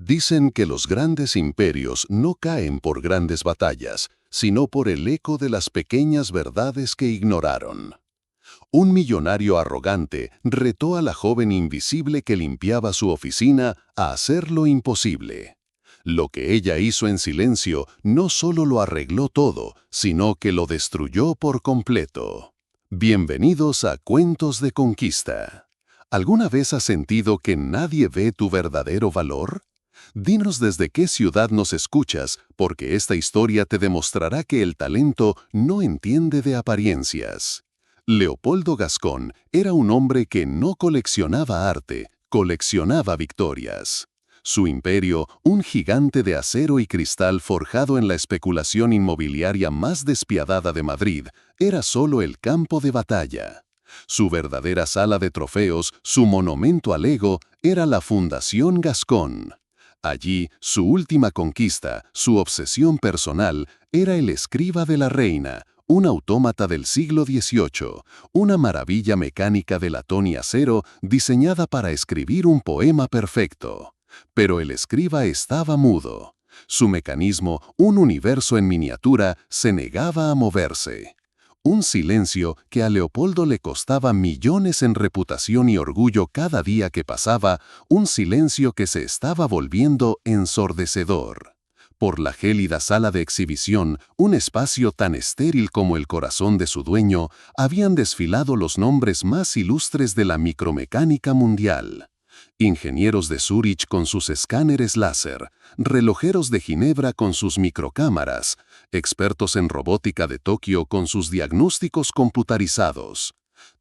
Dicen que los grandes imperios no caen por grandes batallas, sino por el eco de las pequeñas verdades que ignoraron. Un millonario arrogante retó a la joven invisible que limpiaba su oficina a hacer lo imposible. Lo que ella hizo en silencio no solo lo arregló todo, sino que lo destruyó por completo. Bienvenidos a Cuentos de Conquista. ¿Alguna vez has sentido que nadie ve tu verdadero valor? Dinos desde qué ciudad nos escuchas, porque esta historia te demostrará que el talento no entiende de apariencias. Leopoldo Gascón era un hombre que no coleccionaba arte, coleccionaba victorias. Su imperio, un gigante de acero y cristal forjado en la especulación inmobiliaria más despiadada de Madrid, era solo el campo de batalla. Su verdadera sala de trofeos, su monumento al ego, era la Fundación Gascón. Allí, su última conquista, su obsesión personal, era el escriba de la reina, un autómata del siglo XVIII, una maravilla mecánica de latón y acero diseñada para escribir un poema perfecto. Pero el escriba estaba mudo. Su mecanismo, un universo en miniatura, se negaba a moverse. Un silencio que a Leopoldo le costaba millones en reputación y orgullo cada día que pasaba, un silencio que se estaba volviendo ensordecedor. Por la gélida sala de exhibición, un espacio tan estéril como el corazón de su dueño, habían desfilado los nombres más ilustres de la micromecánica mundial. Ingenieros de Zúrich con sus escáneres láser, relojeros de Ginebra con sus microcámaras, expertos en robótica de Tokio con sus diagnósticos computarizados.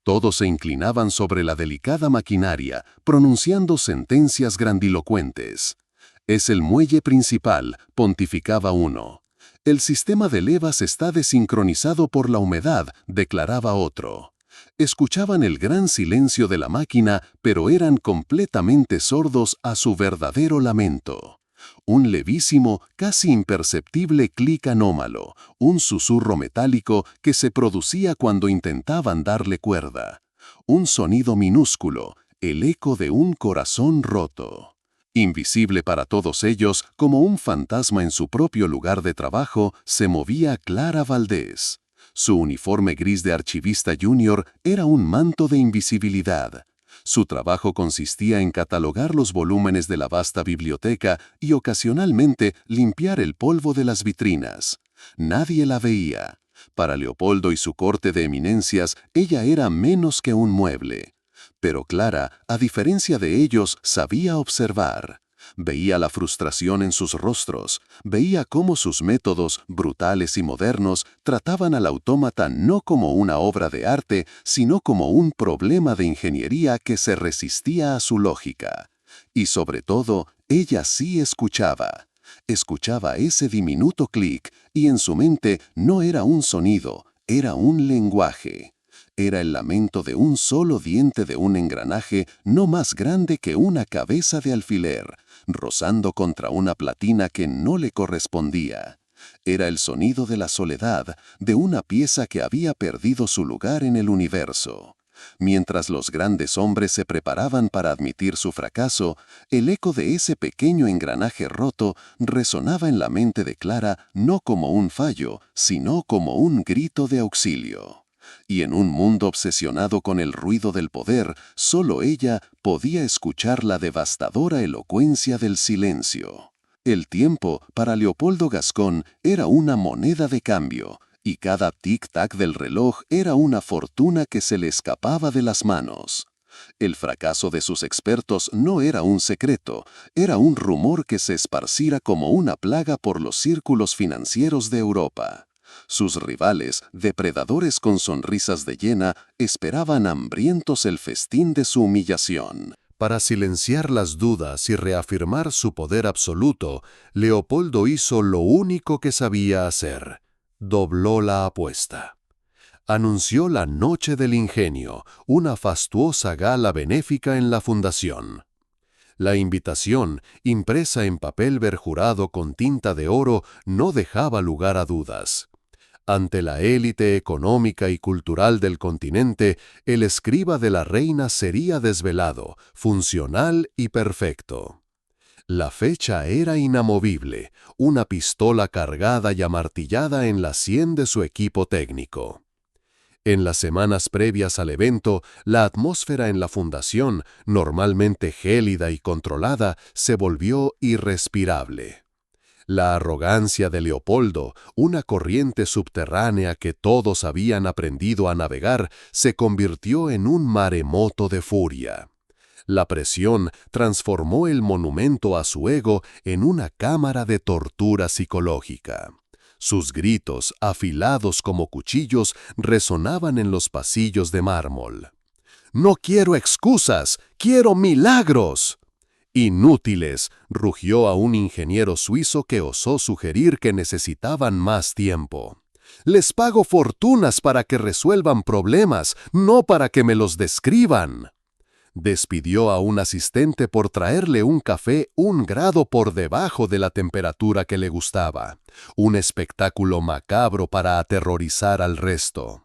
Todos se inclinaban sobre la delicada maquinaria, pronunciando sentencias grandilocuentes. «Es el muelle principal», pontificaba uno. «El sistema de levas está desincronizado por la humedad», declaraba otro. Escuchaban el gran silencio de la máquina, pero eran completamente sordos a su verdadero lamento. Un levísimo, casi imperceptible clic anómalo, un susurro metálico que se producía cuando intentaban darle cuerda. Un sonido minúsculo, el eco de un corazón roto. Invisible para todos ellos, como un fantasma en su propio lugar de trabajo, se movía Clara Valdés. Su uniforme gris de archivista junior era un manto de invisibilidad. Su trabajo consistía en catalogar los volúmenes de la vasta biblioteca y ocasionalmente limpiar el polvo de las vitrinas. Nadie la veía. Para Leopoldo y su corte de eminencias, ella era menos que un mueble. Pero Clara, a diferencia de ellos, sabía observar. Veía la frustración en sus rostros, veía cómo sus métodos, brutales y modernos, trataban al autómata no como una obra de arte, sino como un problema de ingeniería que se resistía a su lógica. Y sobre todo, ella sí escuchaba. Escuchaba ese diminuto clic, y en su mente no era un sonido, era un lenguaje. Era el lamento de un solo diente de un engranaje no más grande que una cabeza de alfiler, rozando contra una platina que no le correspondía. Era el sonido de la soledad, de una pieza que había perdido su lugar en el universo. Mientras los grandes hombres se preparaban para admitir su fracaso, el eco de ese pequeño engranaje roto resonaba en la mente de Clara no como un fallo, sino como un grito de auxilio. Y en un mundo obsesionado con el ruido del poder, solo ella podía escuchar la devastadora elocuencia del silencio. El tiempo, para Leopoldo Gascón, era una moneda de cambio, y cada tic-tac del reloj era una fortuna que se le escapaba de las manos. El fracaso de sus expertos no era un secreto, era un rumor que se esparcía como una plaga por los círculos financieros de Europa. Sus rivales, depredadores con sonrisas de hiena, esperaban hambrientos el festín de su humillación. Para silenciar las dudas y reafirmar su poder absoluto, Leopoldo hizo lo único que sabía hacer: dobló la apuesta. Anunció la Noche del Ingenio, una fastuosa gala benéfica en la Fundación. La invitación, impresa en papel verjurado con tinta de oro, no dejaba lugar a dudas. Ante la élite económica y cultural del continente, el escriba de la reina sería desvelado, funcional y perfecto. La fecha era inamovible, una pistola cargada y amartillada en la sien de su equipo técnico. En las semanas previas al evento, la atmósfera en la fundación, normalmente gélida y controlada, se volvió irrespirable. La arrogancia de Leopoldo, una corriente subterránea que todos habían aprendido a navegar, se convirtió en un maremoto de furia. La presión transformó el monumento a su ego en una cámara de tortura psicológica. Sus gritos, afilados como cuchillos, resonaban en los pasillos de mármol. «¡No quiero excusas! ¡Quiero milagros!». «Inútiles», rugió a un ingeniero suizo que osó sugerir que necesitaban más tiempo. «Les pago fortunas para que resuelvan problemas, no para que me los describan». Despidió a un asistente por traerle un café 1 grado por debajo de la temperatura que le gustaba. Un espectáculo macabro para aterrorizar al resto.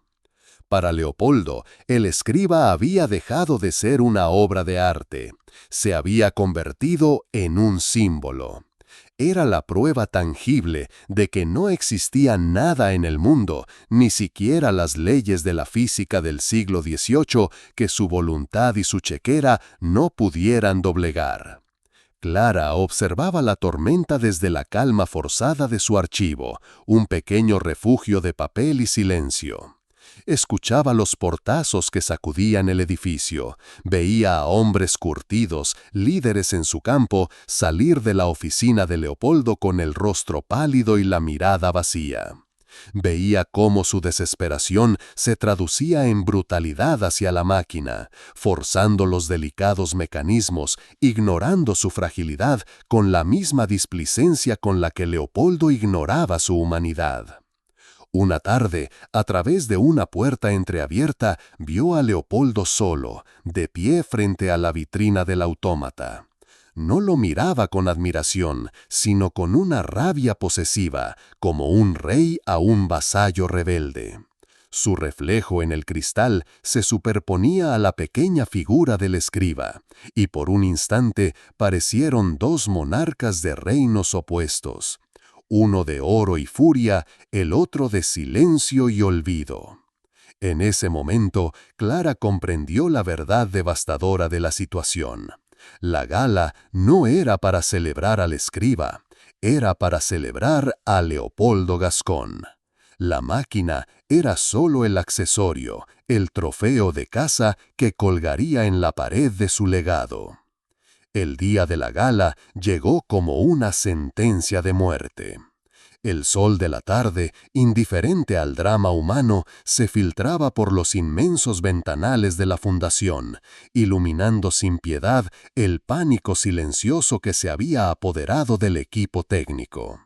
Para Leopoldo, el escriba había dejado de ser una obra de arte. Se había convertido en un símbolo. Era la prueba tangible de que no existía nada en el mundo, ni siquiera las leyes de la física del siglo XVIII, que su voluntad y su chequera no pudieran doblegar. Clara observaba la tormenta desde la calma forzada de su archivo, un pequeño refugio de papel y silencio. Escuchaba los portazos que sacudían el edificio, veía a hombres curtidos, líderes en su campo, salir de la oficina de Leopoldo con el rostro pálido y la mirada vacía. Veía cómo su desesperación se traducía en brutalidad hacia la máquina, forzando los delicados mecanismos, ignorando su fragilidad con la misma displicencia con la que Leopoldo ignoraba su humanidad. Una tarde, a través de una puerta entreabierta, vio a Leopoldo solo, de pie frente a la vitrina del autómata. No lo miraba con admiración, sino con una rabia posesiva, como un rey a un vasallo rebelde. Su reflejo en el cristal se superponía a la pequeña figura del escriba, y por un instante parecieron 2 monarcas de reinos opuestos. Uno de oro y furia, el otro de silencio y olvido. En ese momento, Clara comprendió la verdad devastadora de la situación. La gala no era para celebrar al escriba, era para celebrar a Leopoldo Gascón. La máquina era solo el accesorio, el trofeo de caza que colgaría en la pared de su legado. El día de la gala llegó como una sentencia de muerte. El sol de la tarde, indiferente al drama humano, se filtraba por los inmensos ventanales de la fundación, iluminando sin piedad el pánico silencioso que se había apoderado del equipo técnico.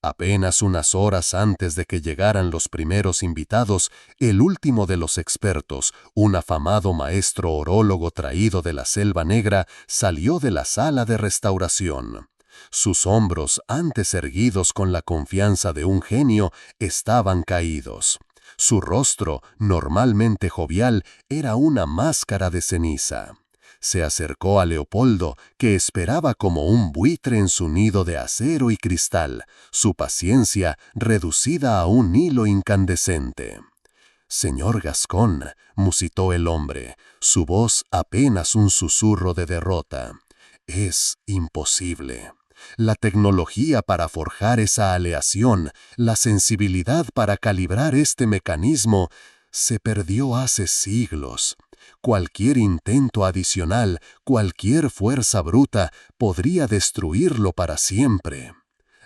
Apenas unas horas antes de que llegaran los primeros invitados, el último de los expertos, un afamado maestro orólogo traído de la Selva Negra, salió de la sala de restauración. Sus hombros, antes erguidos con la confianza de un genio, estaban caídos. Su rostro, normalmente jovial, era una máscara de ceniza. Se acercó a Leopoldo, que esperaba como un buitre en su nido de acero y cristal, su paciencia reducida a un hilo incandescente. «Señor Gascón», musitó el hombre, su voz apenas un susurro de derrota, «es imposible. La tecnología para forjar esa aleación, la sensibilidad para calibrar este mecanismo, se perdió hace siglos. Cualquier intento adicional, cualquier fuerza bruta, podría destruirlo para siempre».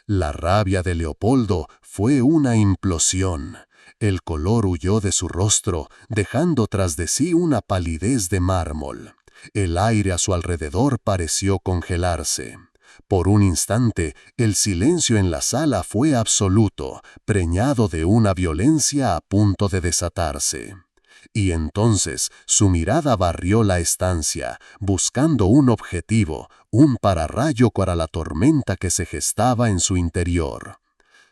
La rabia de Leopoldo fue una implosión. El color huyó de su rostro, dejando tras de sí una palidez de mármol. El aire a su alrededor pareció congelarse. Por un instante, el silencio en la sala fue absoluto, preñado de una violencia a punto de desatarse. Y entonces su mirada barrió la estancia, buscando un objetivo, un pararrayo para la tormenta que se gestaba en su interior.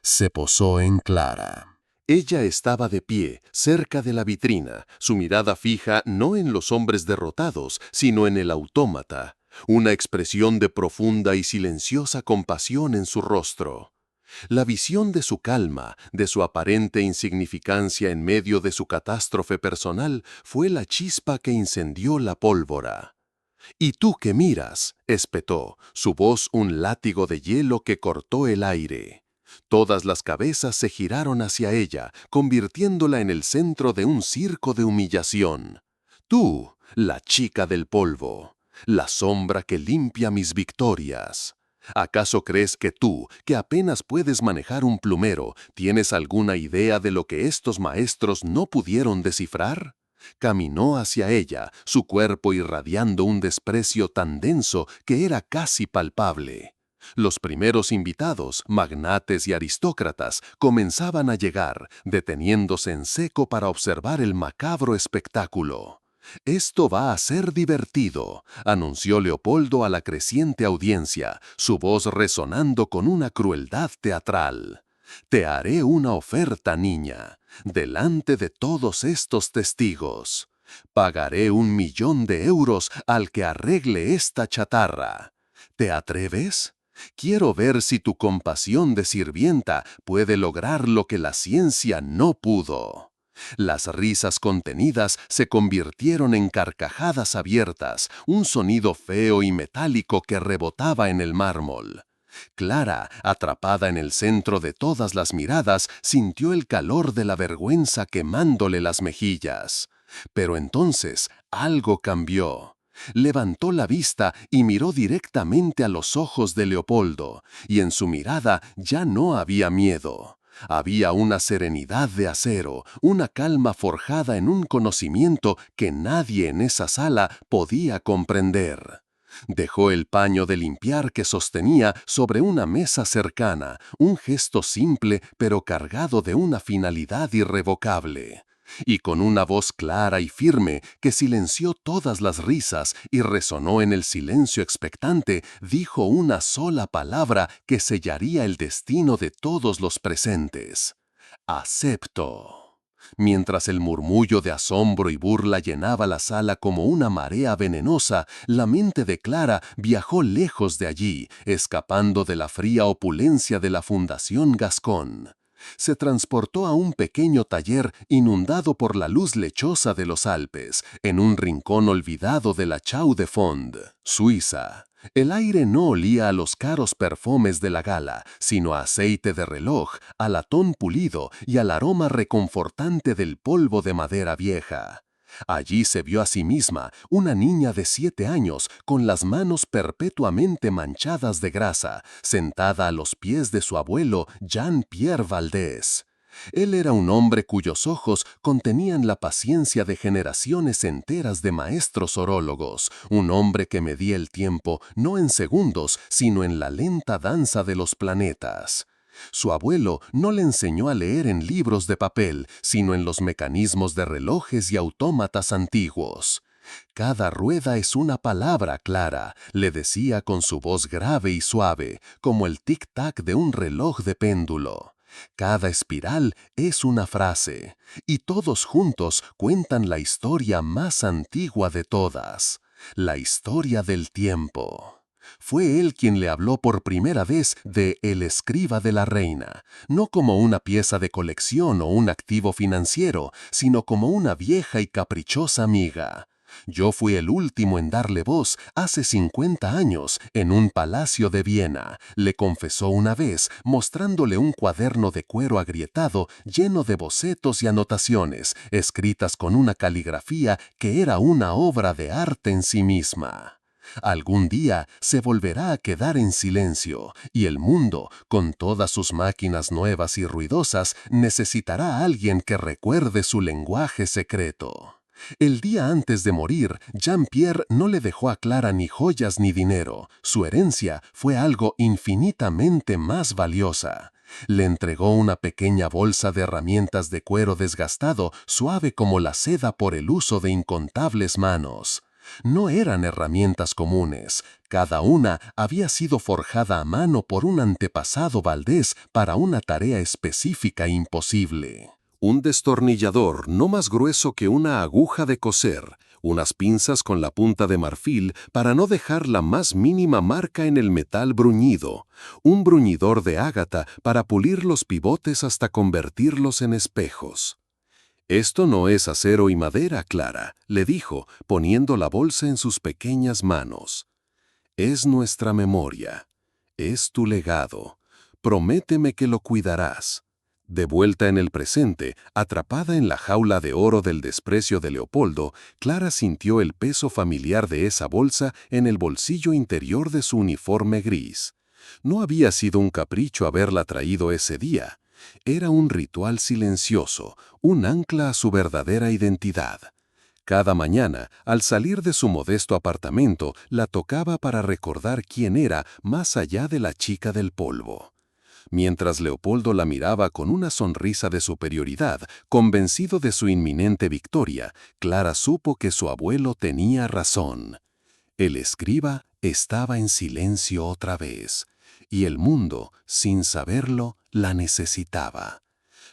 Se posó en Clara. Ella estaba de pie, cerca de la vitrina, su mirada fija no en los hombres derrotados, sino en el autómata. una expresión de profunda y silenciosa compasión en su rostro. La visión de su calma, de su aparente insignificancia en medio de su catástrofe personal, fue la chispa que incendió la pólvora. «¿Y tú qué miras?», espetó, su voz un látigo de hielo que cortó el aire. Todas las cabezas se giraron hacia ella, convirtiéndola en el centro de un circo de humillación. «Tú, la chica del polvo, la sombra que limpia mis victorias. ¿Acaso crees que tú, que apenas puedes manejar un plumero, tienes alguna idea de lo que estos maestros no pudieron descifrar?» Caminó hacia ella, su cuerpo irradiando un desprecio tan denso que era casi palpable. Los primeros invitados, magnates y aristócratas, comenzaban a llegar, deteniéndose en seco para observar el macabro espectáculo. «Esto va a ser divertido», anunció Leopoldo a la creciente audiencia, su voz resonando con una crueldad teatral. «Te haré una oferta, niña, delante de todos estos testigos. Pagaré 1.000.000 de euros al que arregle esta chatarra. ¿Te atreves? Quiero ver si tu compasión de sirvienta puede lograr lo que la ciencia no pudo». Las risas contenidas se convirtieron en carcajadas abiertas, un sonido feo y metálico que rebotaba en el mármol. Clara, atrapada en el centro de todas las miradas, sintió el calor de la vergüenza quemándole las mejillas. Pero entonces algo cambió. Levantó la vista y miró directamente a los ojos de Leopoldo, y en su mirada ya no había miedo. Había una serenidad de acero, una calma forjada en un conocimiento que nadie en esa sala podía comprender. Dejó el paño de limpiar que sostenía sobre una mesa cercana, un gesto simple pero cargado de una finalidad irrevocable. Y con una voz clara y firme que silenció todas las risas y resonó en el silencio expectante, dijo una sola palabra que sellaría el destino de todos los presentes: «Acepto». Mientras el murmullo de asombro y burla llenaba la sala como una marea venenosa, la mente de Clara viajó lejos de allí, escapando de la fría opulencia de la Fundación Gascón. Se transportó a un pequeño taller inundado por la luz lechosa de los Alpes, en un rincón olvidado de la Chaux de Fonds, Suiza. El aire no olía a los caros perfumes de la gala, sino a aceite de reloj, a latón pulido y al aroma reconfortante del polvo de madera vieja. Allí se vio a sí misma, una niña de 7 años, con las manos perpetuamente manchadas de grasa, sentada a los pies de su abuelo Jean-Pierre Valdés. Él era un hombre cuyos ojos contenían la paciencia de generaciones enteras de maestros orólogos, un hombre que medía el tiempo no en segundos, sino en la lenta danza de los planetas. Su abuelo no le enseñó a leer en libros de papel, sino en los mecanismos de relojes y autómatas antiguos. «Cada rueda es una palabra, Clara», le decía con su voz grave y suave, como el tic-tac de un reloj de péndulo. «Cada espiral es una frase, y todos juntos cuentan la historia más antigua de todas, la historia del tiempo». Fue él quien le habló por primera vez de El escriba de la reina, no como una pieza de colección o un activo financiero, sino como una vieja y caprichosa amiga. «Yo fui el último en darle voz hace 50 años en un palacio de Viena», le confesó una vez, mostrándole un cuaderno de cuero agrietado lleno de bocetos y anotaciones, escritas con una caligrafía que era una obra de arte en sí misma. Algún día se volverá a quedar en silencio, y el mundo, con todas sus máquinas nuevas y ruidosas, necesitará a alguien que recuerde su lenguaje secreto. El día antes de morir, Jean-Pierre no le dejó a Clara ni joyas ni dinero. Su herencia fue algo infinitamente más valiosa. Le entregó una pequeña bolsa de herramientas de cuero desgastado, suave como la seda por el uso de incontables manos. No eran herramientas comunes. Cada una había sido forjada a mano por un antepasado Valdés para una tarea específica e imposible. Un destornillador no más grueso que una aguja de coser, unas pinzas con la punta de marfil para no dejar la más mínima marca en el metal bruñido, un bruñidor de ágata para pulir los pivotes hasta convertirlos en espejos. «Esto no es acero y madera, Clara», le dijo, poniendo la bolsa en sus pequeñas manos. «Es nuestra memoria. Es tu legado. Prométeme que lo cuidarás». De vuelta en el presente, atrapada en la jaula de oro del desprecio de Leopoldo, Clara sintió el peso familiar de esa bolsa en el bolsillo interior de su uniforme gris. No había sido un capricho haberla traído ese día. Era un ritual silencioso, un ancla a su verdadera identidad. Cada mañana, al salir de su modesto apartamento, la tocaba para recordar quién era más allá de la chica del polvo. Mientras Leopoldo la miraba con una sonrisa de superioridad, convencido de su inminente victoria, Clara supo que su abuelo tenía razón. El escriba estaba en silencio otra vez, y el mundo, sin saberlo, la necesitaba.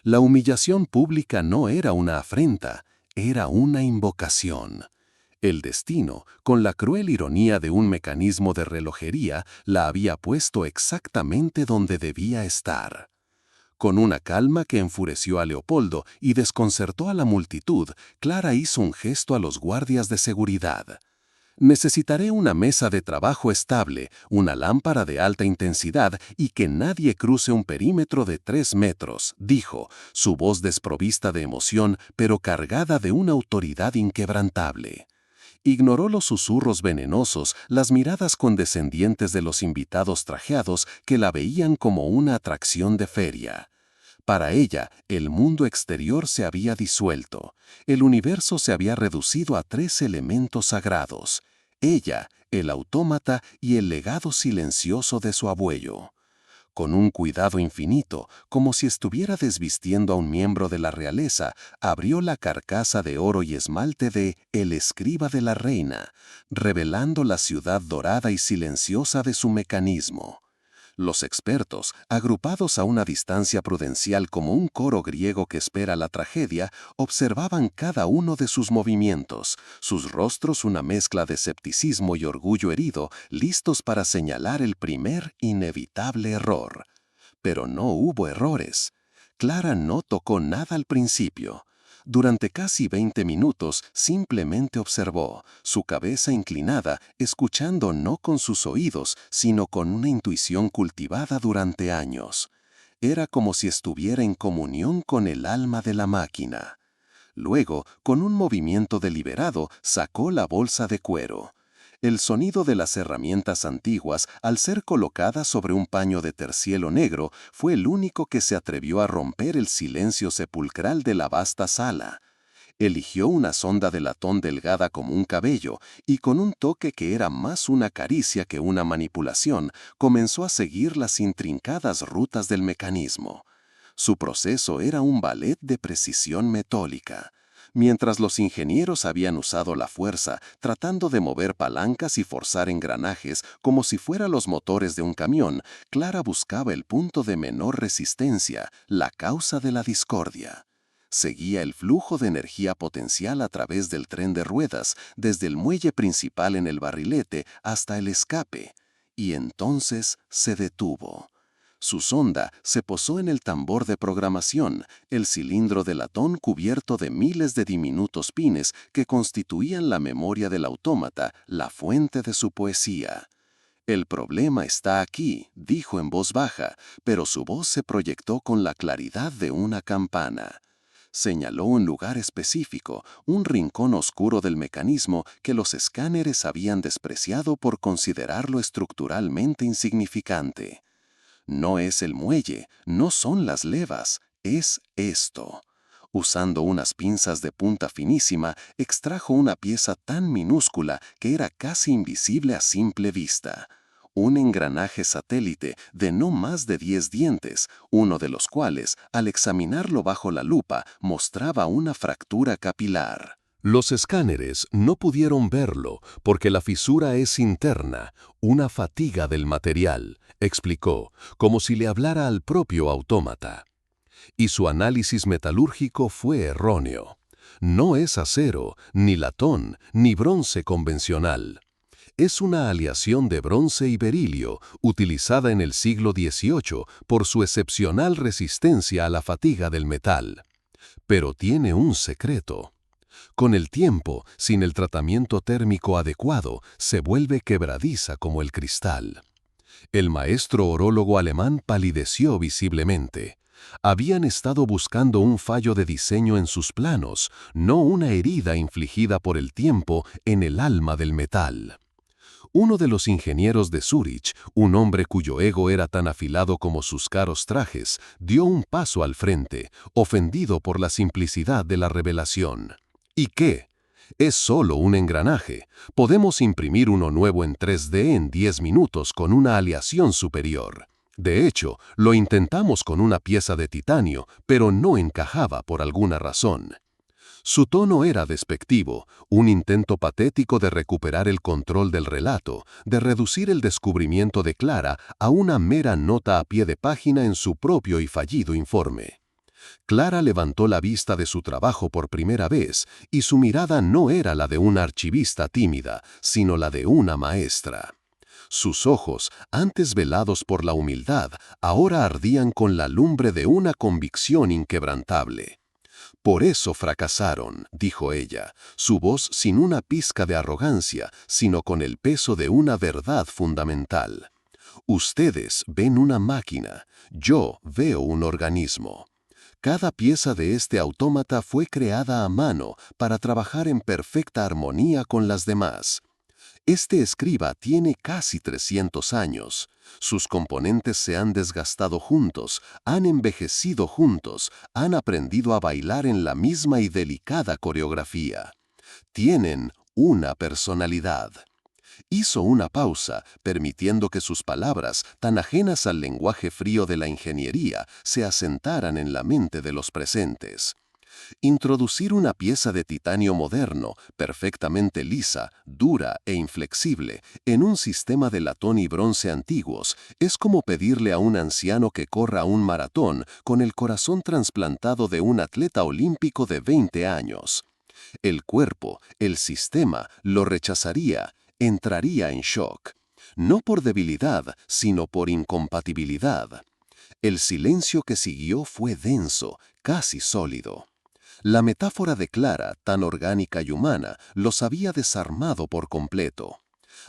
La humillación pública no era una afrenta, era una invocación. El destino, con la cruel ironía de un mecanismo de relojería, la había puesto exactamente donde debía estar. Con una calma que enfureció a Leopoldo y desconcertó a la multitud, Clara hizo un gesto a los guardias de seguridad. «Necesitaré una mesa de trabajo estable, una lámpara de alta intensidad y que nadie cruce un perímetro de 3 metros», dijo, su voz desprovista de emoción, pero cargada de una autoridad inquebrantable. Ignoró los susurros venenosos, las miradas condescendientes de los invitados trajeados que la veían como una atracción de feria. Para ella, el mundo exterior se había disuelto. El universo se había reducido a 3 elementos sagrados: ella, el autómata y el legado silencioso de su abuelo. Con un cuidado infinito, como si estuviera desvistiendo a un miembro de la realeza, abrió la carcasa de oro y esmalte de El escriba de la reina, revelando la ciudad dorada y silenciosa de su mecanismo. Los expertos, agrupados a una distancia prudencial como un coro griego que espera la tragedia, observaban cada uno de sus movimientos, sus rostros una mezcla de escepticismo y orgullo herido, listos para señalar el primer inevitable error. Pero no hubo errores. Clara no tocó nada al principio. Durante casi 20 minutos simplemente observó, su cabeza inclinada, escuchando no con sus oídos, sino con una intuición cultivada durante años. Era como si estuviera en comunión con el alma de la máquina. Luego, con un movimiento deliberado, sacó la bolsa de cuero. El sonido de las herramientas antiguas, al ser colocadas sobre un paño de tercielo negro, fue el único que se atrevió a romper el silencio sepulcral de la vasta sala. Eligió una sonda de latón delgada como un cabello y con un toque que era más una caricia que una manipulación, comenzó a seguir las intrincadas rutas del mecanismo. Su proceso era un ballet de precisión metódica. Mientras los ingenieros habían usado la fuerza, tratando de mover palancas y forzar engranajes como si fueran los motores de un camión, Clara buscaba el punto de menor resistencia, la causa de la discordia. Seguía el flujo de energía potencial a través del tren de ruedas, desde el muelle principal en el barrilete hasta el escape, y entonces se detuvo. Su sonda se posó en el tambor de programación, el cilindro de latón cubierto de miles de diminutos pines que constituían la memoria del autómata, la fuente de su poesía. «El problema está aquí», dijo en voz baja, pero su voz se proyectó con la claridad de una campana. Señaló un lugar específico, un rincón oscuro del mecanismo que los escáneres habían despreciado por considerarlo estructuralmente insignificante. «No es el muelle, no son las levas, es esto». Usando unas pinzas de punta finísima, extrajo una pieza tan minúscula que era casi invisible a simple vista. Un engranaje satélite de no más de 10 dientes, uno de los cuales, al examinarlo bajo la lupa, mostraba una fractura capilar. Los escáneres no pudieron verlo porque la fisura es interna, una fatiga del material, explicó, como si le hablara al propio autómata. Y su análisis metalúrgico fue erróneo. No es acero, ni latón, ni bronce convencional. Es una aleación de bronce y berilio, utilizada en el siglo XVIII por su excepcional resistencia a la fatiga del metal. Pero tiene un secreto. Con el tiempo, sin el tratamiento térmico adecuado, se vuelve quebradiza como el cristal. El maestro orólogo alemán palideció visiblemente. Habían estado buscando un fallo de diseño en sus planos, no una herida infligida por el tiempo en el alma del metal. Uno de los ingenieros de Zúrich, un hombre cuyo ego era tan afilado como sus caros trajes, dio un paso al frente, ofendido por la simplicidad de la revelación. ¿Y qué? Es solo un engranaje. Podemos imprimir uno nuevo en 3D en 10 minutos con una aleación superior. De hecho, lo intentamos con una pieza de titanio, pero no encajaba por alguna razón. Su tono era despectivo, un intento patético de recuperar el control del relato, de reducir el descubrimiento de Clara a una mera nota a pie de página en su propio y fallido informe. Clara levantó la vista de su trabajo por primera vez, y su mirada no era la de una archivista tímida, sino la de una maestra. Sus ojos, antes velados por la humildad, ahora ardían con la lumbre de una convicción inquebrantable. «Por eso fracasaron», dijo ella, su voz sin una pizca de arrogancia, sino con el peso de una verdad fundamental. «Ustedes ven una máquina, yo veo un organismo. Cada pieza de este autómata fue creada a mano para trabajar en perfecta armonía con las demás. Este escriba tiene casi 300 años. Sus componentes se han desgastado juntos, han envejecido juntos, han aprendido a bailar en la misma y delicada coreografía. Tienen una personalidad». Hizo una pausa, permitiendo que sus palabras, tan ajenas al lenguaje frío de la ingeniería, se asentaran en la mente de los presentes. Introducir una pieza de titanio moderno, perfectamente lisa, dura e inflexible, en un sistema de latón y bronce antiguos, es como pedirle a un anciano que corra un maratón con el corazón trasplantado de un atleta olímpico de 20 años. El cuerpo, el sistema, lo rechazaría, entraría en shock. No por debilidad, sino por incompatibilidad. El silencio que siguió fue denso, casi sólido. La metáfora de Clara, tan orgánica y humana, los había desarmado por completo.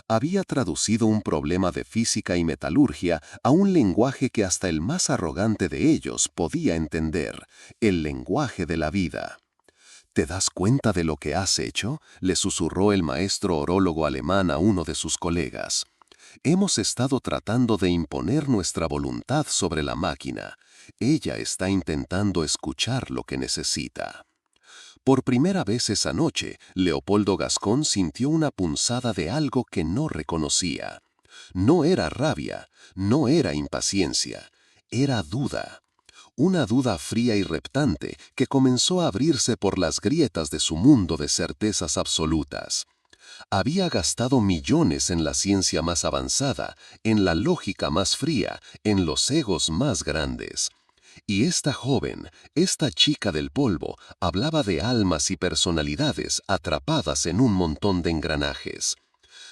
Había traducido un problema de física y metalurgia a un lenguaje que hasta el más arrogante de ellos podía entender, el lenguaje de la vida. «¿Te das cuenta de lo que has hecho?», le susurró el maestro orólogo alemán a uno de sus colegas. «Hemos estado tratando de imponer nuestra voluntad sobre la máquina. Ella está intentando escuchar lo que necesita». Por primera vez esa noche, Leopoldo Gascón sintió una punzada de algo que no reconocía. No era rabia, no era impaciencia, era duda. Una duda fría y reptante que comenzó a abrirse por las grietas de su mundo de certezas absolutas. Había gastado millones en la ciencia más avanzada, en la lógica más fría, en los egos más grandes. Y esta joven, esta chica del polvo, hablaba de almas y personalidades atrapadas en un montón de engranajes.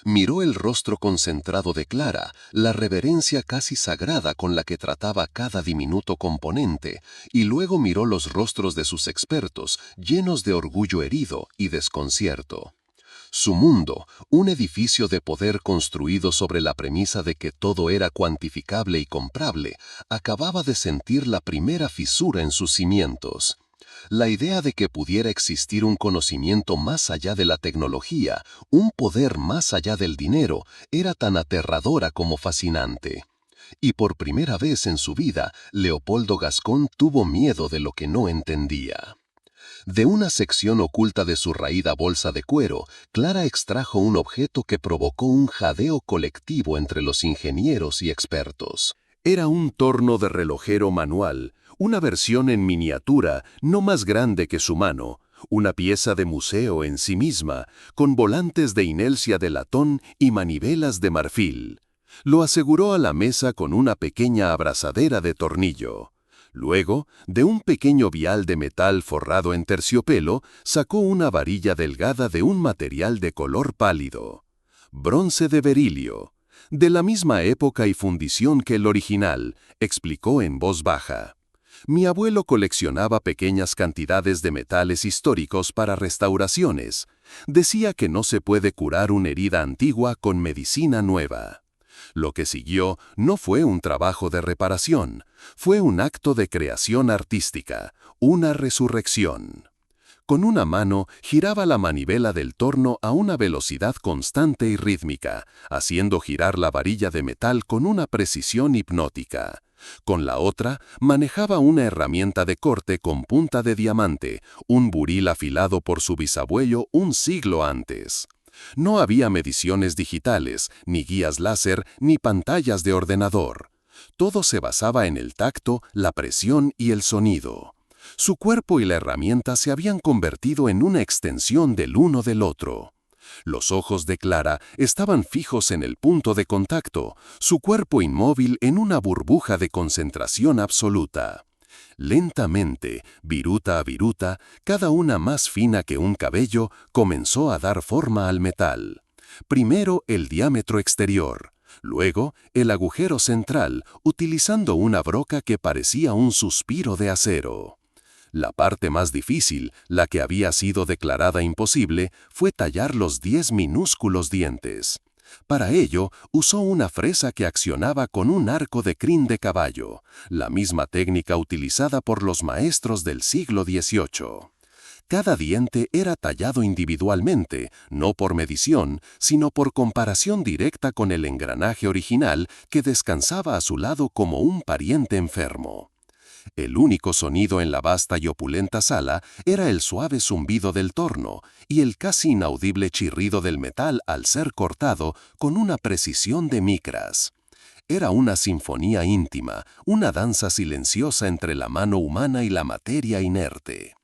Miró el rostro concentrado de Clara, la reverencia casi sagrada con la que trataba cada diminuto componente, y luego miró los rostros de sus expertos, llenos de orgullo herido y desconcierto. Su mundo, un edificio de poder construido sobre la premisa de que todo era cuantificable y comprable, acababa de sentir la primera fisura en sus cimientos. La idea de que pudiera existir un conocimiento más allá de la tecnología, un poder más allá del dinero, era tan aterradora como fascinante. Y por primera vez en su vida, Leopoldo Gascón tuvo miedo de lo que no entendía. De una sección oculta de su raída bolsa de cuero, Clara extrajo un objeto que provocó un jadeo colectivo entre los ingenieros y expertos. Era un torno de relojero manual, una versión en miniatura no más grande que su mano, una pieza de museo en sí misma, con volantes de inercia de latón y manivelas de marfil. Lo aseguró a la mesa con una pequeña abrazadera de tornillo. Luego, de un pequeño vial de metal forrado en terciopelo, sacó una varilla delgada de un material de color pálido. Bronce de berilio, de la misma época y fundición que el original, explicó en voz baja. Mi abuelo coleccionaba pequeñas cantidades de metales históricos para restauraciones. Decía que no se puede curar una herida antigua con medicina nueva. Lo que siguió no fue un trabajo de reparación, fue un acto de creación artística, una resurrección. Con una mano giraba la manivela del torno a una velocidad constante y rítmica, haciendo girar la varilla de metal con una precisión hipnótica. Con la otra manejaba una herramienta de corte con punta de diamante, un buril afilado por su bisabuelo un siglo antes. No había mediciones digitales, ni guías láser, ni pantallas de ordenador. Todo se basaba en el tacto, la presión y el sonido. Su cuerpo y la herramienta se habían convertido en una extensión del uno del otro. Los ojos de Clara estaban fijos en el punto de contacto, su cuerpo inmóvil en una burbuja de concentración absoluta. Lentamente, viruta a viruta, cada una más fina que un cabello, comenzó a dar forma al metal. Primero el diámetro exterior, luego el agujero central, utilizando una broca que parecía un suspiro de acero. La parte más difícil, la que había sido declarada imposible, fue tallar los 10 minúsculos dientes. Para ello, usó una fresa que accionaba con un arco de crin de caballo, la misma técnica utilizada por los maestros del siglo XVIII. Cada diente era tallado individualmente, no por medición, sino por comparación directa con el engranaje original que descansaba a su lado como un pariente enfermo. El único sonido en la vasta y opulenta sala era el suave zumbido del torno y el casi inaudible chirrido del metal al ser cortado con una precisión de micras. Era una sinfonía íntima, una danza silenciosa entre la mano humana y la materia inerte.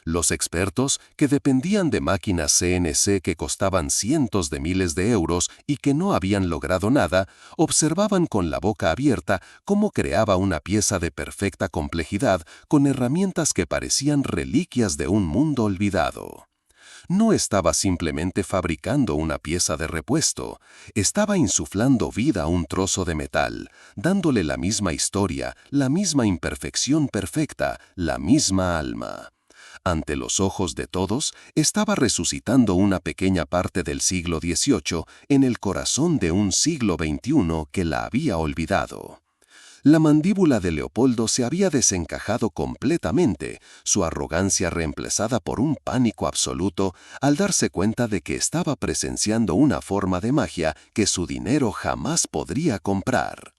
Los expertos, que dependían de máquinas CNC que costaban cientos de miles de euros y que no habían logrado nada, observaban con la boca abierta cómo creaba una pieza de perfecta complejidad con herramientas que parecían reliquias de un mundo olvidado. No estaba simplemente fabricando una pieza de repuesto, estaba insuflando vida a un trozo de metal, dándole la misma historia, la misma imperfección perfecta, la misma alma. Ante los ojos de todos, estaba resucitando una pequeña parte del siglo XVIII en el corazón de un siglo XXI que la había olvidado. La mandíbula de Leopoldo se había desencajado completamente, su arrogancia reemplazada por un pánico absoluto al darse cuenta de que estaba presenciando una forma de magia que su dinero jamás podría comprar.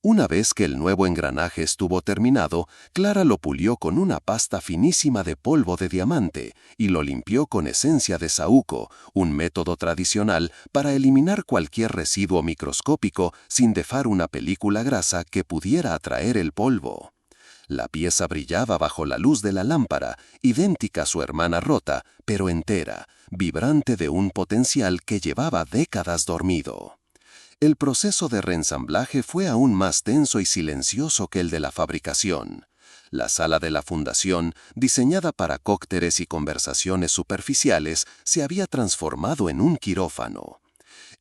Una vez que el nuevo engranaje estuvo terminado, Clara lo pulió con una pasta finísima de polvo de diamante y lo limpió con esencia de saúco, un método tradicional para eliminar cualquier residuo microscópico sin dejar una película grasa que pudiera atraer el polvo. La pieza brillaba bajo la luz de la lámpara, idéntica a su hermana rota, pero entera, vibrante de un potencial que llevaba décadas dormido. El proceso de reensamblaje fue aún más tenso y silencioso que el de la fabricación. La sala de la fundación, diseñada para cócteles y conversaciones superficiales, se había transformado en un quirófano.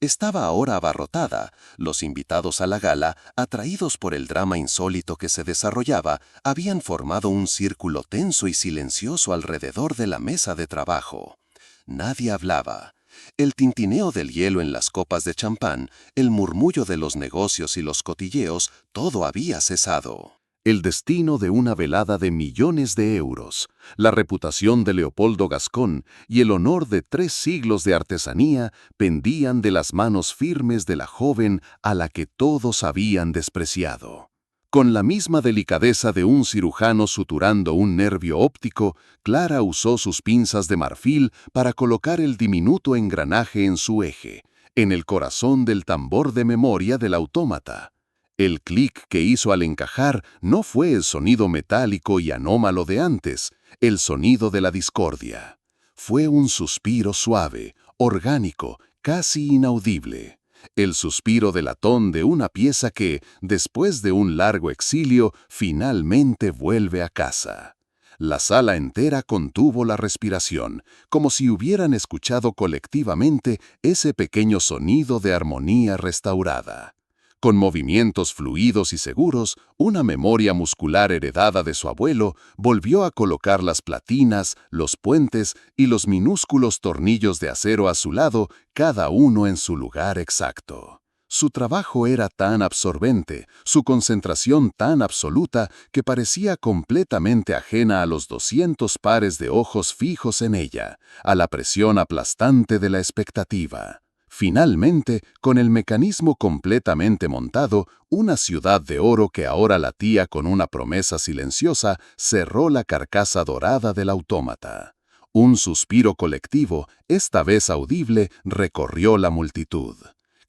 Estaba ahora abarrotada. Los invitados a la gala, atraídos por el drama insólito que se desarrollaba, habían formado un círculo tenso y silencioso alrededor de la mesa de trabajo. Nadie hablaba. El tintineo del hielo en las copas de champán, el murmullo de los negocios y los cotilleos, todo había cesado. El destino de una velada de millones de euros, la reputación de Leopoldo Gascón y el honor de 3 siglos de artesanía pendían de las manos firmes de la joven a la que todos habían despreciado. Con la misma delicadeza de un cirujano suturando un nervio óptico, Clara usó sus pinzas de marfil para colocar el diminuto engranaje en su eje, en el corazón del tambor de memoria del autómata. El clic que hizo al encajar no fue el sonido metálico y anómalo de antes, el sonido de la discordia. Fue un suspiro suave, orgánico, casi inaudible. el suspiro de latón de una pieza que, después de un largo exilio, finalmente vuelve a casa. La sala entera contuvo la respiración, como si hubieran escuchado colectivamente ese pequeño sonido de armonía restaurada. Con movimientos fluidos y seguros, una memoria muscular heredada de su abuelo volvió a colocar las platinas, los puentes y los minúsculos tornillos de acero a su lado, cada uno en su lugar exacto. Su trabajo era tan absorbente, su concentración tan absoluta, que parecía completamente ajena a los 200 pares de ojos fijos en ella, a la presión aplastante de la expectativa. Finalmente, con el mecanismo completamente montado, una ciudad de oro que ahora latía con una promesa silenciosa cerró la carcasa dorada del autómata. Un suspiro colectivo, esta vez audible, recorrió la multitud.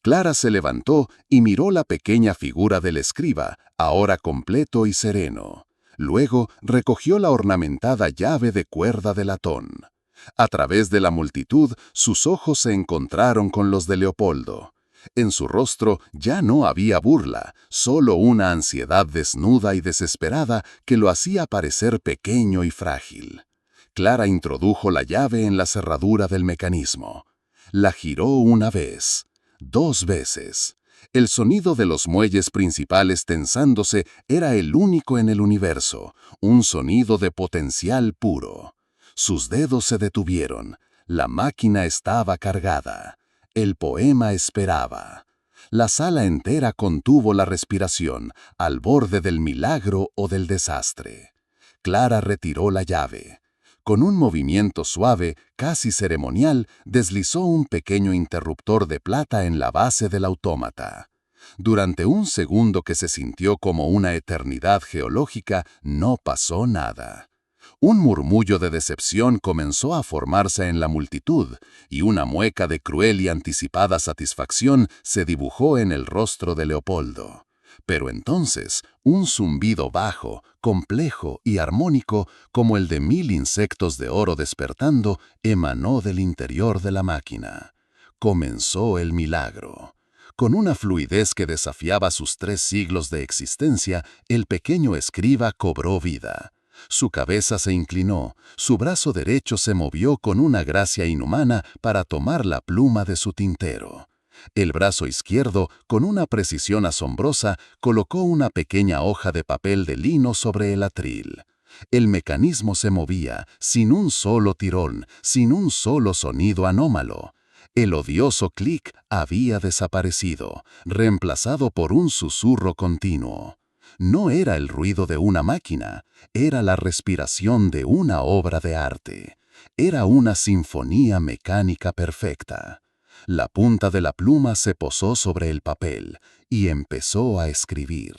Clara se levantó y miró la pequeña figura del escriba, ahora completo y sereno. Luego recogió la ornamentada llave de cuerda de latón. A través de la multitud, sus ojos se encontraron con los de Leopoldo. En su rostro ya no había burla, solo una ansiedad desnuda y desesperada que lo hacía parecer pequeño y frágil. Clara introdujo la llave en la cerradura del mecanismo. La giró una vez, 2 veces. El sonido de los muelles principales tensándose era el único en el universo, un sonido de potencial puro. Sus dedos se detuvieron. La máquina estaba cargada. El poema esperaba. La sala entera contuvo la respiración, al borde del milagro o del desastre. Clara retiró la llave. Con un movimiento suave, casi ceremonial, deslizó un pequeño interruptor de plata en la base del autómata. Durante un segundo que se sintió como una eternidad geológica, no pasó nada. Un murmullo de decepción comenzó a formarse en la multitud, y una mueca de cruel y anticipada satisfacción se dibujó en el rostro de Leopoldo. Pero entonces, un zumbido bajo, complejo y armónico, como el de 1000 insectos de oro despertando, emanó del interior de la máquina. Comenzó el milagro. Con una fluidez que desafiaba sus 3 siglos de existencia, el pequeño escriba cobró vida. Su cabeza se inclinó, su brazo derecho se movió con una gracia inhumana para tomar la pluma de su tintero. El brazo izquierdo, con una precisión asombrosa, colocó una pequeña hoja de papel de lino sobre el atril. El mecanismo se movía, sin un solo tirón, sin un solo sonido anómalo. El odioso clic había desaparecido, reemplazado por un susurro continuo. No era el ruido de una máquina, era la respiración de una obra de arte. Era una sinfonía mecánica perfecta. La punta de la pluma se posó sobre el papel y empezó a escribir.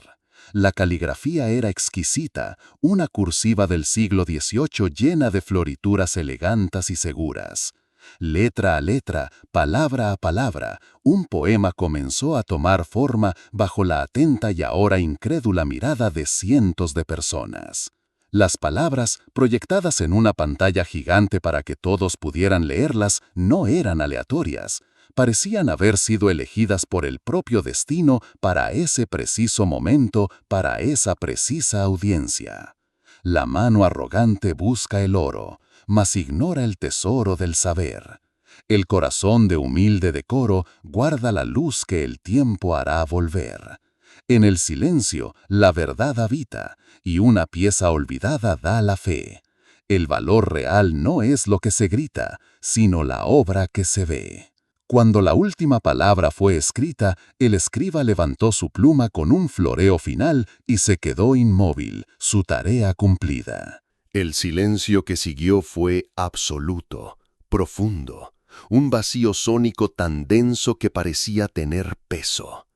La caligrafía era exquisita, una cursiva del siglo XVIII llena de florituras elegantes y seguras. Letra a letra, palabra a palabra, un poema comenzó a tomar forma bajo la atenta y ahora incrédula mirada de cientos de personas. Las palabras, proyectadas en una pantalla gigante para que todos pudieran leerlas, no eran aleatorias. Parecían haber sido elegidas por el propio destino para ese preciso momento, para esa precisa audiencia. La mano arrogante busca el oro, mas ignora el tesoro del saber. El corazón de humilde decoro guarda la luz que el tiempo hará volver. En el silencio, la verdad habita, y una pieza olvidada da la fe. El valor real no es lo que se grita, sino la obra que se ve. Cuando la última palabra fue escrita, el escriba levantó su pluma con un floreo final y se quedó inmóvil, su tarea cumplida. El silencio que siguió fue absoluto, profundo, un vacío sónico tan denso que parecía tener peso.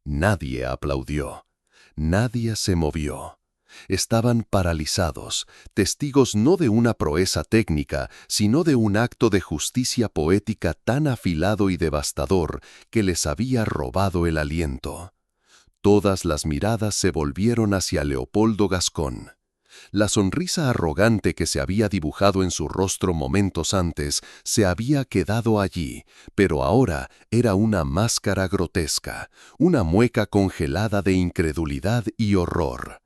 Nadie aplaudió, nadie se movió. Estaban paralizados, testigos no de una proeza técnica, sino de un acto de justicia poética tan afilado y devastador que les había robado el aliento. Todas las miradas se volvieron hacia Leopoldo Gascón. La sonrisa arrogante que se había dibujado en su rostro momentos antes se había quedado allí, pero ahora era una máscara grotesca, una mueca congelada de incredulidad y horror.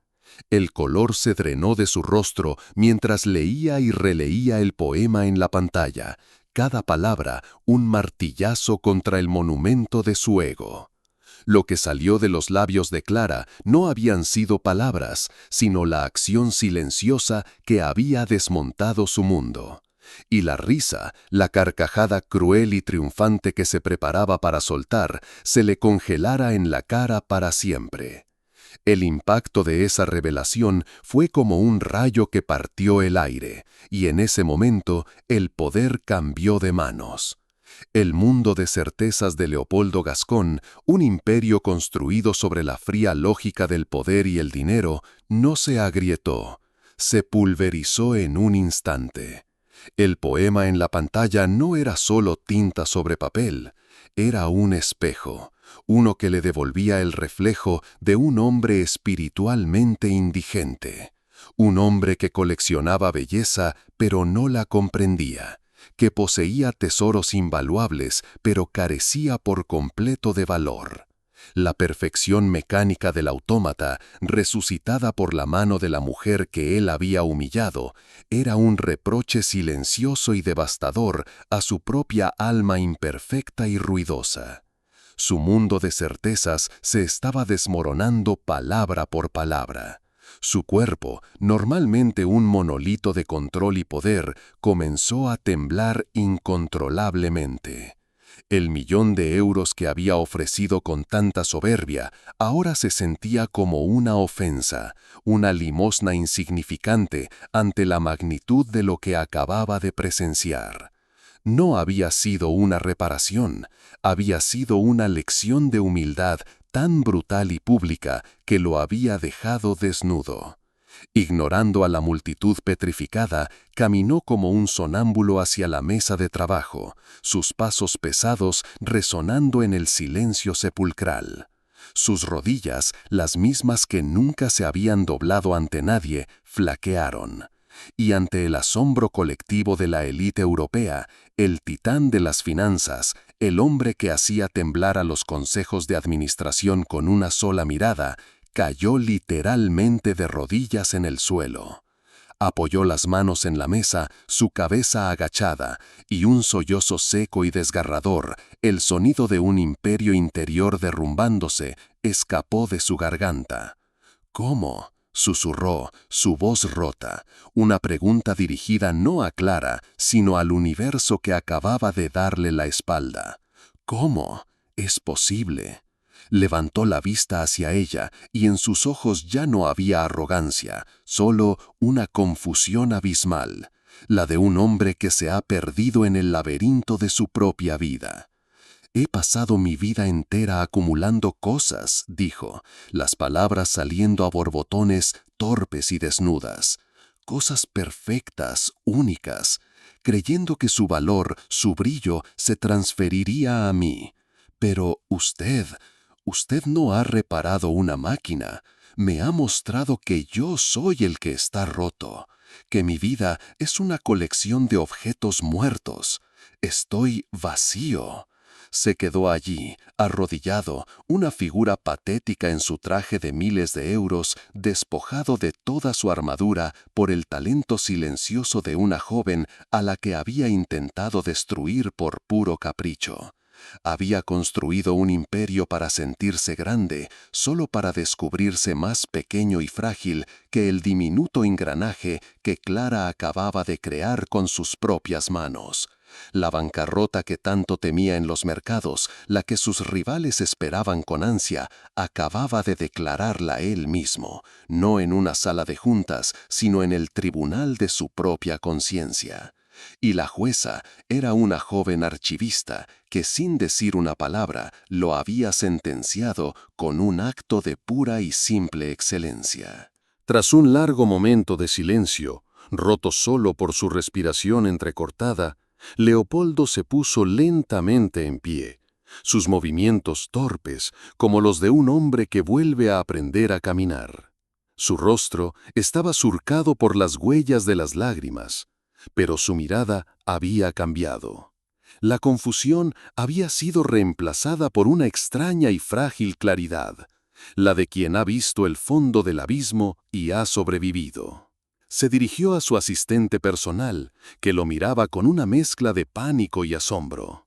El color se drenó de su rostro mientras leía y releía el poema en la pantalla, cada palabra un martillazo contra el monumento de su ego. Lo que salió de los labios de Clara no habían sido palabras, sino la acción silenciosa que había desmontado su mundo. Y la risa, la carcajada cruel y triunfante que se preparaba para soltar, se le congelara en la cara para siempre. El impacto de esa revelación fue como un rayo que partió el aire, y en ese momento el poder cambió de manos. El mundo de certezas de Leopoldo Gascón, un imperio construido sobre la fría lógica del poder y el dinero, no se agrietó, se pulverizó en un instante. El poema en la pantalla no era solo tinta sobre papel, era un espejo, uno que le devolvía el reflejo de un hombre espiritualmente indigente, un hombre que coleccionaba belleza pero no la comprendía, que poseía tesoros invaluables pero carecía por completo de valor. La perfección mecánica del autómata, resucitada por la mano de la mujer que él había humillado, era un reproche silencioso y devastador a su propia alma imperfecta y ruidosa. Su mundo de certezas se estaba desmoronando palabra por palabra. Su cuerpo, normalmente un monolito de control y poder, comenzó a temblar incontrolablemente. El 1.000.000 de euros que había ofrecido con tanta soberbia, ahora se sentía como una ofensa, una limosna insignificante ante la magnitud de lo que acababa de presenciar. No había sido una reparación, había sido una lección de humildad tan brutal y pública que lo había dejado desnudo. Ignorando a la multitud petrificada, caminó como un sonámbulo hacia la mesa de trabajo, sus pasos pesados resonando en el silencio sepulcral. Sus rodillas, las mismas que nunca se habían doblado ante nadie, flaquearon. Y ante el asombro colectivo de la élite europea, el titán de las finanzas, el hombre que hacía temblar a los consejos de administración con una sola mirada, cayó literalmente de rodillas en el suelo. Apoyó las manos en la mesa, su cabeza agachada, y un sollozo seco y desgarrador, el sonido de un imperio interior derrumbándose, escapó de su garganta. ¿Cómo?, susurró, su voz rota, una pregunta dirigida no a Clara, sino al universo que acababa de darle la espalda. ¿Cómo? ¿Es posible? Levantó la vista hacia ella y en sus ojos ya no había arrogancia, solo una confusión abismal, la de un hombre que se ha perdido en el laberinto de su propia vida. «He pasado mi vida entera acumulando cosas», dijo, las palabras saliendo a borbotones torpes y desnudas. «Cosas perfectas, únicas, creyendo que su valor, su brillo, se transferiría a mí. Pero usted no ha reparado una máquina. Me ha mostrado que yo soy el que está roto, que mi vida es una colección de objetos muertos. Estoy vacío». Se quedó allí, arrodillado, una figura patética en su traje de miles de euros, despojado de toda su armadura por el talento silencioso de una joven a la que había intentado destruir por puro capricho. Había construido un imperio para sentirse grande, solo para descubrirse más pequeño y frágil que el diminuto engranaje que Clara acababa de crear con sus propias manos. La bancarrota que tanto temía en los mercados, la que sus rivales esperaban con ansia, acababa de declararla él mismo, no en una sala de juntas, sino en el tribunal de su propia conciencia. Y la jueza era una joven archivista que sin decir una palabra lo había sentenciado con un acto de pura y simple excelencia. Tras un largo momento de silencio, roto solo por su respiración entrecortada, Leopoldo se puso lentamente en pie, sus movimientos torpes como los de un hombre que vuelve a aprender a caminar. Su rostro estaba surcado por las huellas de las lágrimas, pero su mirada había cambiado. La confusión había sido reemplazada por una extraña y frágil claridad, la de quien ha visto el fondo del abismo y ha sobrevivido. Se dirigió a su asistente personal, que lo miraba con una mezcla de pánico y asombro.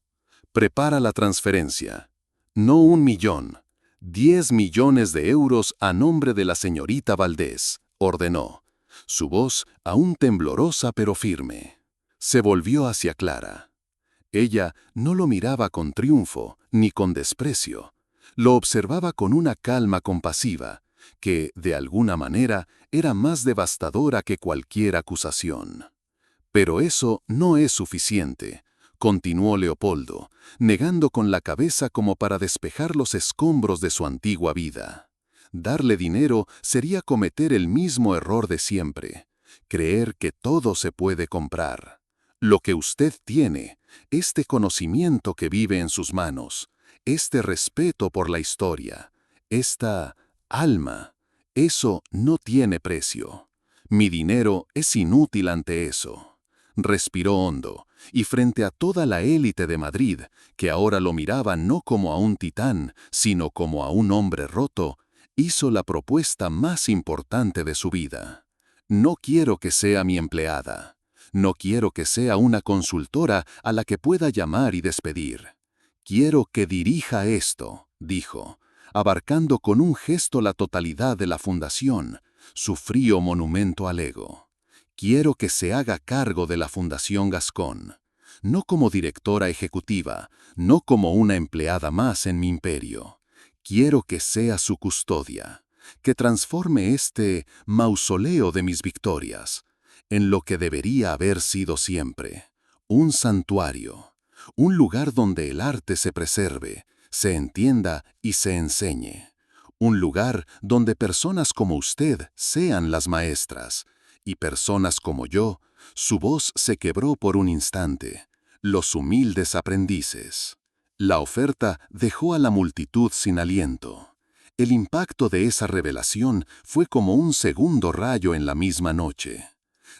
«Prepara la transferencia. No 1 millón, 10 millones de euros a nombre de la señorita Valdés», ordenó, su voz aún temblorosa pero firme. Se volvió hacia Clara. Ella no lo miraba con triunfo ni con desprecio. Lo observaba con una calma compasiva, que, de alguna manera, era más devastadora que cualquier acusación. «Pero eso no es suficiente», continuó Leopoldo, negando con la cabeza como para despejar los escombros de su antigua vida. Darle dinero sería cometer el mismo error de siempre, creer que todo se puede comprar. Lo que usted tiene, este conocimiento que vive en sus manos, este respeto por la historia, esta alma, eso no tiene precio. Mi dinero es inútil ante eso. Respiró hondo, y frente a toda la élite de Madrid, que ahora lo miraba no como a un titán, sino como a un hombre roto, hizo la propuesta más importante de su vida. «No quiero que sea mi empleada. No quiero que sea una consultora a la que pueda llamar y despedir. Quiero que dirija esto», dijo, abarcando con un gesto la totalidad de la fundación, su frío monumento al ego. «Quiero que se haga cargo de la Fundación Gascón, no como directora ejecutiva, no como una empleada más en mi imperio. Quiero que sea su custodia, que transforme este mausoleo de mis victorias en lo que debería haber sido siempre, un santuario, un lugar donde el arte se preserve, se entienda y se enseñe, un lugar donde personas como usted sean las maestras, y personas como yo». Su voz se quebró por un instante, los humildes aprendices. La oferta dejó a la multitud sin aliento. El impacto de esa revelación fue como un segundo rayo en la misma noche.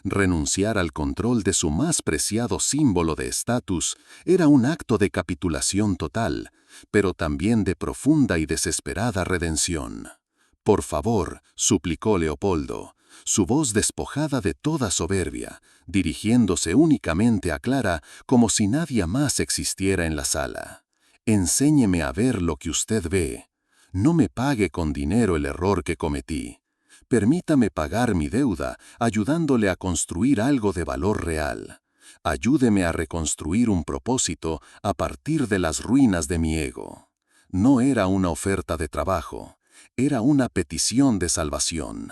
Renunciar al control de su más preciado símbolo de estatus era un acto de capitulación total, pero también de profunda y desesperada redención. «Por favor», suplicó Leopoldo, su voz despojada de toda soberbia, dirigiéndose únicamente a Clara como si nadie más existiera en la sala. «Enséñeme a ver lo que usted ve. No me pague con dinero el error que cometí. Permítame pagar mi deuda ayudándole a construir algo de valor real. Ayúdeme a reconstruir un propósito a partir de las ruinas de mi ego». No era una oferta de trabajo, era una petición de salvación.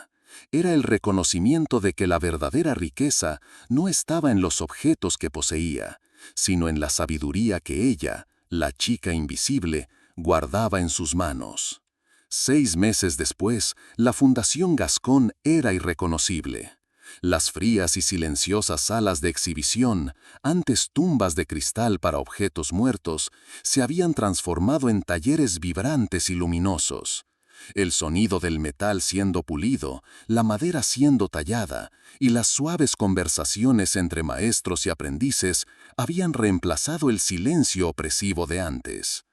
Era el reconocimiento de que la verdadera riqueza no estaba en los objetos que poseía, sino en la sabiduría que ella, la chica invisible, guardaba en sus manos. 6 meses después, la Fundación Gascón era irreconocible. Las frías y silenciosas salas de exhibición, antes tumbas de cristal para objetos muertos, se habían transformado en talleres vibrantes y luminosos. El sonido del metal siendo pulido, la madera siendo tallada y las suaves conversaciones entre maestros y aprendices habían reemplazado el silencio opresivo de antes.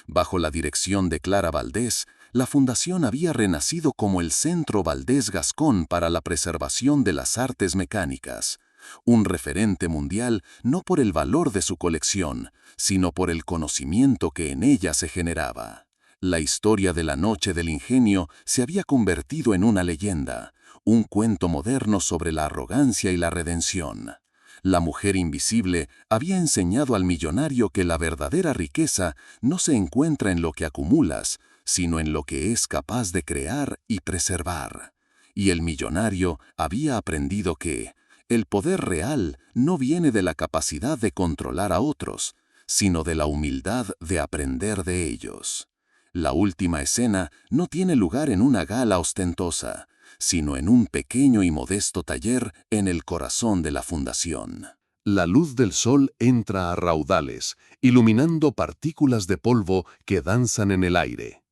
Bajo la dirección de Clara Valdés, la fundación había renacido como el Centro Valdés Gascón para la preservación de las artes mecánicas, un referente mundial no por el valor de su colección, sino por el conocimiento que en ella se generaba. La historia de la Noche del Ingenio se había convertido en una leyenda, un cuento moderno sobre la arrogancia y la redención. La mujer invisible había enseñado al millonario que la verdadera riqueza no se encuentra en lo que acumulas, sino en lo que es capaz de crear y preservar. Y el millonario había aprendido que el poder real no viene de la capacidad de controlar a otros, sino de la humildad de aprender de ellos. La última escena no tiene lugar en una gala ostentosa, sino en un pequeño y modesto taller en el corazón de la fundación. La luz del sol entra a raudales, iluminando partículas de polvo que danzan en el aire.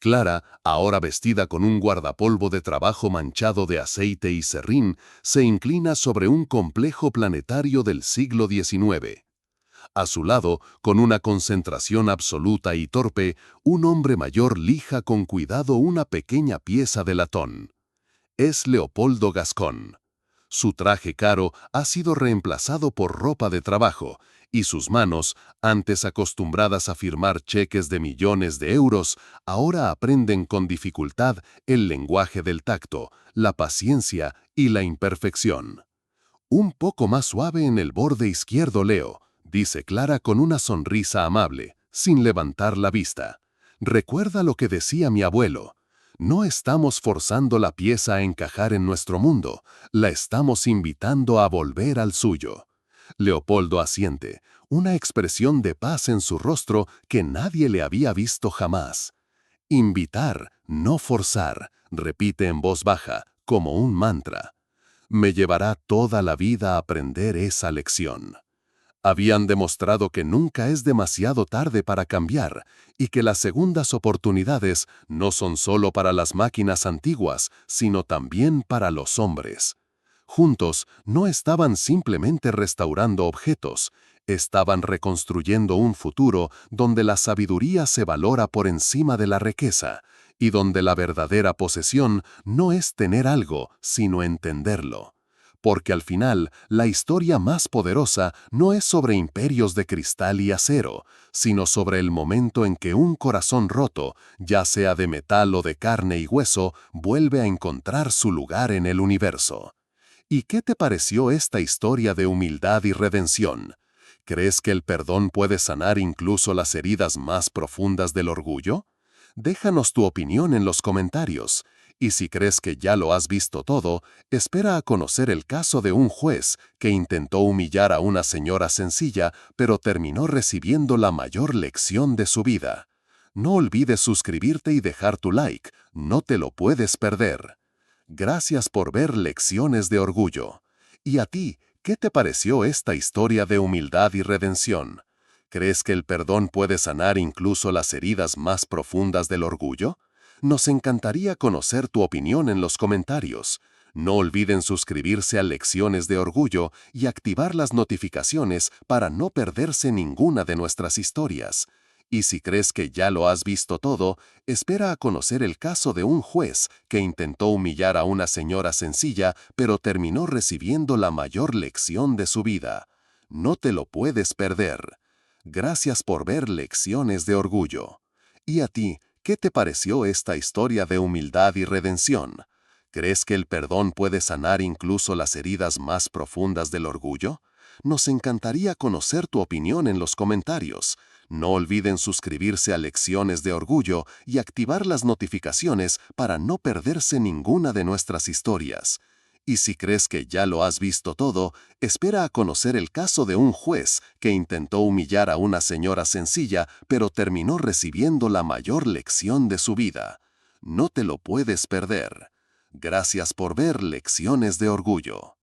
Clara, ahora vestida con un guardapolvo de trabajo manchado de aceite y serrín, se inclina sobre un complejo planetario del siglo XIX. A su lado, con una concentración absoluta y torpe, un hombre mayor lija con cuidado una pequeña pieza de latón. Es Leopoldo Gascón. Su traje caro ha sido reemplazado por ropa de trabajo, y sus manos, antes acostumbradas a firmar cheques de millones de euros, ahora aprenden con dificultad el lenguaje del tacto, la paciencia y la imperfección. Un poco más suave en el borde izquierdo, Leo, dice Clara con una sonrisa amable, sin levantar la vista. Recuerda lo que decía mi abuelo. No estamos forzando la pieza a encajar en nuestro mundo, la estamos invitando a volver al suyo. Leopoldo asiente, una expresión de paz en su rostro que nadie le había visto jamás. Invitar, no forzar, repite en voz baja, como un mantra. Me llevará toda la vida a aprender esa lección. Habían demostrado que nunca es demasiado tarde para cambiar y que las segundas oportunidades no son solo para las máquinas antiguas, sino también para los hombres. Juntos no estaban simplemente restaurando objetos, estaban reconstruyendo un futuro donde la sabiduría se valora por encima de la riqueza y donde la verdadera posesión no es tener algo, sino entenderlo. Porque al final, la historia más poderosa no es sobre imperios de cristal y acero, sino sobre el momento en que un corazón roto, ya sea de metal o de carne y hueso, vuelve a encontrar su lugar en el universo. ¿Y qué te pareció esta historia de humildad y redención? ¿Crees que el perdón puede sanar incluso las heridas más profundas del orgullo? Déjanos tu opinión en los comentarios. Y si crees que ya lo has visto todo, espera a conocer el caso de un juez que intentó humillar a una señora sencilla, pero terminó recibiendo la mayor lección de su vida. No olvides suscribirte y dejar tu like, no te lo puedes perder. Gracias por ver Lecciones de Orgullo. ¿Y a ti, qué te pareció esta historia de humildad y redención? ¿Crees que el perdón puede sanar incluso las heridas más profundas del orgullo? Nos encantaría conocer tu opinión en los comentarios. No olviden suscribirse a Lecciones de Orgullo y activar las notificaciones para no perderse ninguna de nuestras historias. Y si crees que ya lo has visto todo, espera a conocer el caso de un juez que intentó humillar a una señora sencilla, pero terminó recibiendo la mayor lección de su vida. No te lo puedes perder. Gracias por ver Lecciones de Orgullo. ¿Y a ti, qué te pareció esta historia de humildad y redención? ¿Crees que el perdón puede sanar incluso las heridas más profundas del orgullo? Nos encantaría conocer tu opinión en los comentarios. No olviden suscribirse a Lecciones de Orgullo y activar las notificaciones para no perderse ninguna de nuestras historias. Y si crees que ya lo has visto todo, espera a conocer el caso de un juez que intentó humillar a una señora sencilla, pero terminó recibiendo la mayor lección de su vida. No te lo puedes perder. Gracias por ver Lecciones de Orgullo.